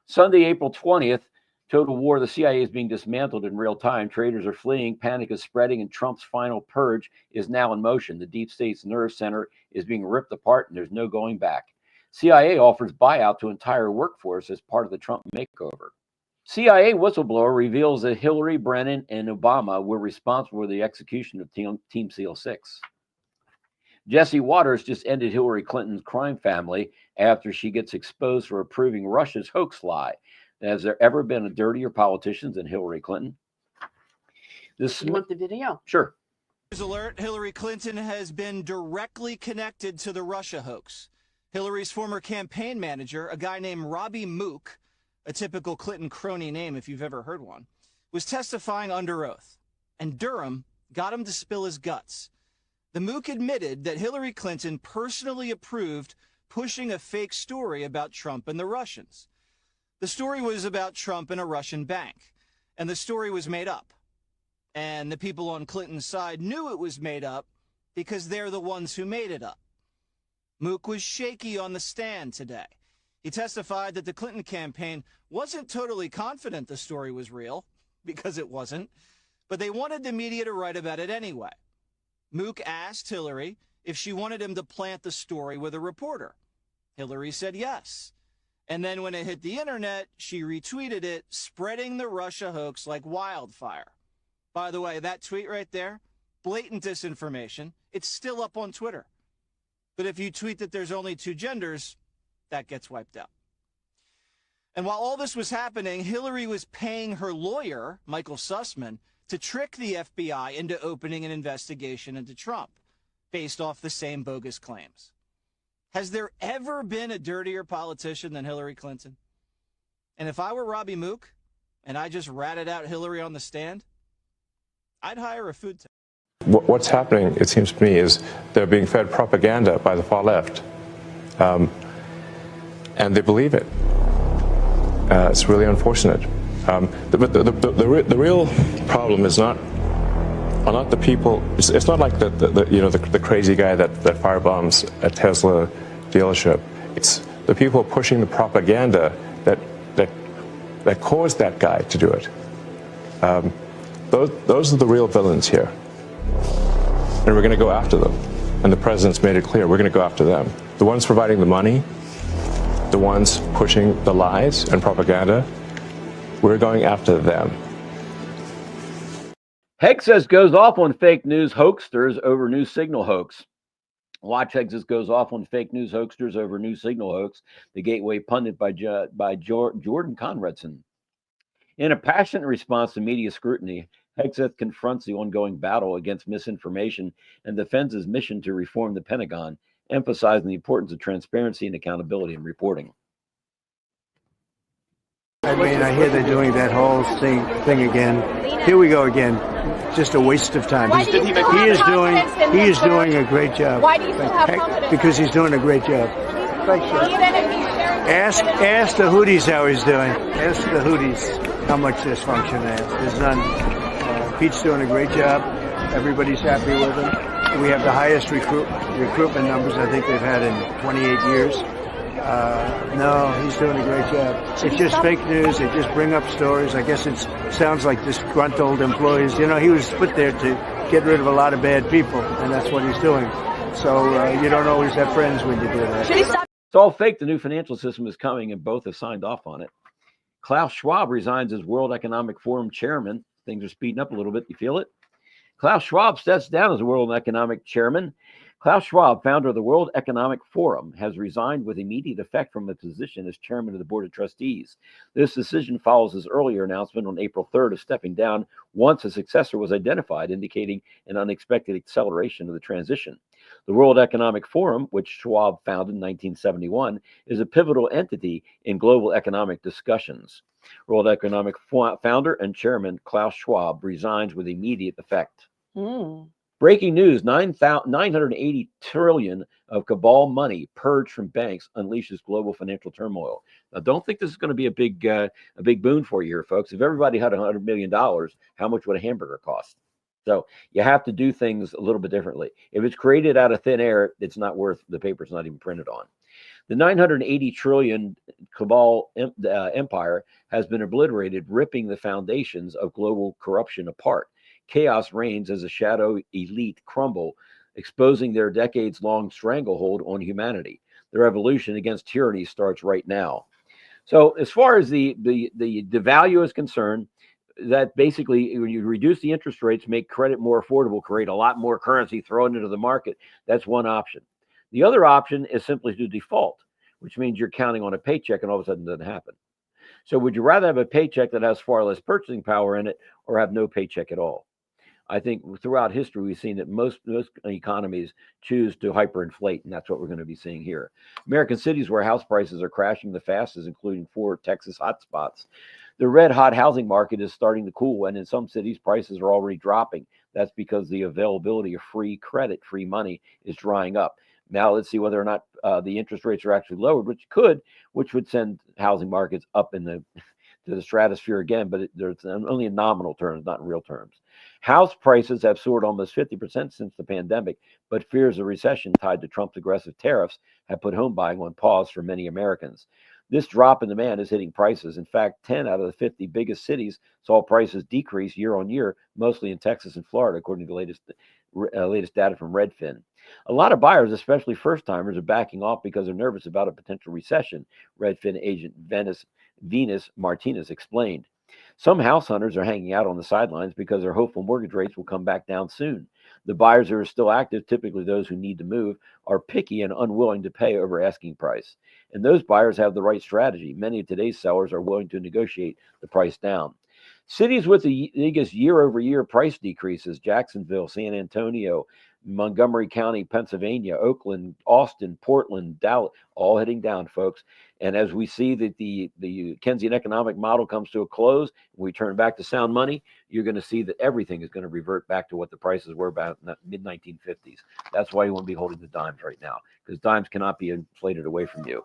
Sunday, April 20th, total war. The CIA is being dismantled in real time. Traitors are fleeing. Panic is spreading, and Trump's final purge is now in motion. The deep state's nerve center is being ripped apart, and there's no going back. CIA offers buyout to entire workforce as part of the Trump makeover. CIA whistleblower reveals that Hillary, Brennan, and Obama were responsible for the execution of Team SEAL 6. Jesse Waters just ended Hillary Clinton's crime family after she gets exposed for approving Russia's hoax lie. Has there ever been a dirtier politician than Hillary Clinton? You want the video? Sure. News alert, Hillary Clinton has been directly connected to the Russia hoax. Hillary's former campaign manager, a guy named Robbie Mook, a typical Clinton crony name if you've ever heard one, was testifying under oath. And Durham got him to spill his guts. The Mook admitted that Hillary Clinton personally approved pushing a fake story about Trump and the Russians. The story was about Trump and a Russian bank, and the story was made up. And the people on Clinton's side knew it was made up because they're the ones who made it up. Mook was shaky on the stand today. He testified that the Clinton campaign wasn't totally confident the story was real, because it wasn't, but they wanted the media to write about it anyway. Mook asked Hillary if she wanted him to plant the story with a reporter. Hillary said yes. And then when it hit the internet, she retweeted it, spreading the Russia hoax like wildfire. By the way, that tweet right there, blatant disinformation. It's still up on Twitter. But if you tweet that there's only two genders, that gets wiped out. And while all this was happening, Hillary was paying her lawyer, Michael Sussman, to trick the FBI into opening an investigation into Trump based off the same bogus claims. Has there ever been a dirtier politician than Hillary Clinton? And if I were Robbie Mook and I just ratted out Hillary on the stand, I'd hire a food tech. What's happening, it seems to me, is they're being fed propaganda by the far left. And they believe it. It's really unfortunate. But the real problem is not the people. It's not like the crazy guy that firebombs a Tesla dealership. It's the people pushing the propaganda that caused that guy to do it. Those are the real villains here, and we're going to go after them. And the president's made it clear we're going to go after them. The ones providing the money, the ones pushing the lies and propaganda. We're going after them. Hex says goes off on fake news hoaxsters over new signal hoax. Watch Hexes goes off on fake news hoaxsters over new signal hoax. The Gateway pundit by Jordan Conradson. In a passionate response to media scrutiny, Hexeth confronts the ongoing battle against misinformation and defends his mission to reform the Pentagon, emphasizing the importance of transparency and accountability in reporting. I mean, I hear they're doing that whole thing again. Here we go again. Just a waste of time. He is doing a great job. Why do you still have confidence? Because he's doing a great job. Thanks, ask the Houthis how he's doing. Ask the Houthis how much this function has. There's none. Pete's doing a great job. Everybody's happy with him. We have the highest recruitment numbers I think they've had in 28 years. No, he's doing a great job. It's just fake news. They just bring up stories. I guess it sounds like disgruntled employees. You know, he was put there to get rid of a lot of bad people, and that's what he's doing. So you don't always have friends when you do that. It's all fake. The new financial system is coming, and both have signed off on it. Klaus Schwab resigns as World Economic Forum chairman. Things are speeding up a little bit. You feel it? Klaus Schwab steps down as World Economic Chairman. Klaus Schwab, founder of the World Economic Forum, has resigned with immediate effect from his position as chairman of the board of trustees. This decision follows his earlier announcement on April 3rd of stepping down once a successor was identified, indicating an unexpected acceleration of the transition. The World Economic Forum, which Schwab founded in 1971, is a pivotal entity in global economic discussions. World Economic founder and chairman Klaus Schwab resigns with immediate effect. Breaking news, 980 trillion of cabal money purged from banks unleashes global financial turmoil. Now, don't think this is going to be a big boon for you here, folks. If everybody had $100 million, how much would a hamburger cost? So you have to do things a little bit differently. If it's created out of thin air, it's not worth the paper's not even printed on. The 980 trillion cabal empire has been obliterated, ripping the foundations of global corruption apart. Chaos reigns as a shadow elite crumble, exposing their decades-long stranglehold on humanity. The revolution against tyranny starts right now. So, as far as the value is concerned, that basically when you reduce the interest rates, make credit more affordable, create a lot more currency, throw it into the market. That's one option. The other option is simply to default, which means you're counting on a paycheck and all of a sudden it doesn't happen. So would you rather have a paycheck that has far less purchasing power in it or have no paycheck at all? I think throughout history, we've seen that most economies choose to hyperinflate, and that's what we're going to be seeing here. American cities where house prices are crashing the fastest, including 4 Texas hotspots. The red hot housing market is starting to cool, and in some cities, prices are already dropping. That's because the availability of free credit, free money, is drying up. Now let's see whether or not the interest rates are actually lowered, which would send housing markets up to the stratosphere again, but there's only in nominal terms, not in real terms. House prices have soared almost 50% since the pandemic, but fears of recession tied to Trump's aggressive tariffs have put home buying on pause for many Americans. This drop in demand is hitting prices. In fact, 10 out of the 50 biggest cities saw prices decrease year on year, mostly in Texas and Florida, according to the latest data from Redfin. A lot of buyers, especially first-timers, are backing off because they're nervous about a potential recession, Redfin agent Venus Martinez explained. Some house hunters are hanging out on the sidelines because they're hopeful mortgage rates will come back down soon. The buyers who are still active, typically those who need to move, are picky and unwilling to pay over asking price. And those buyers have the right strategy. Many of today's sellers are willing to negotiate the price down. Cities with the biggest year-over-year price decreases: Jacksonville, San Antonio, Montgomery County, Pennsylvania, Oakland, Austin, Portland, Dallas, all heading down, folks. And as we see that the Keynesian economic model comes to a close, we turn back to sound money, you're going to see that everything is going to revert back to what the prices were about in the mid-1950s. That's why you want to be holding the dimes right now, because dimes cannot be inflated away from you.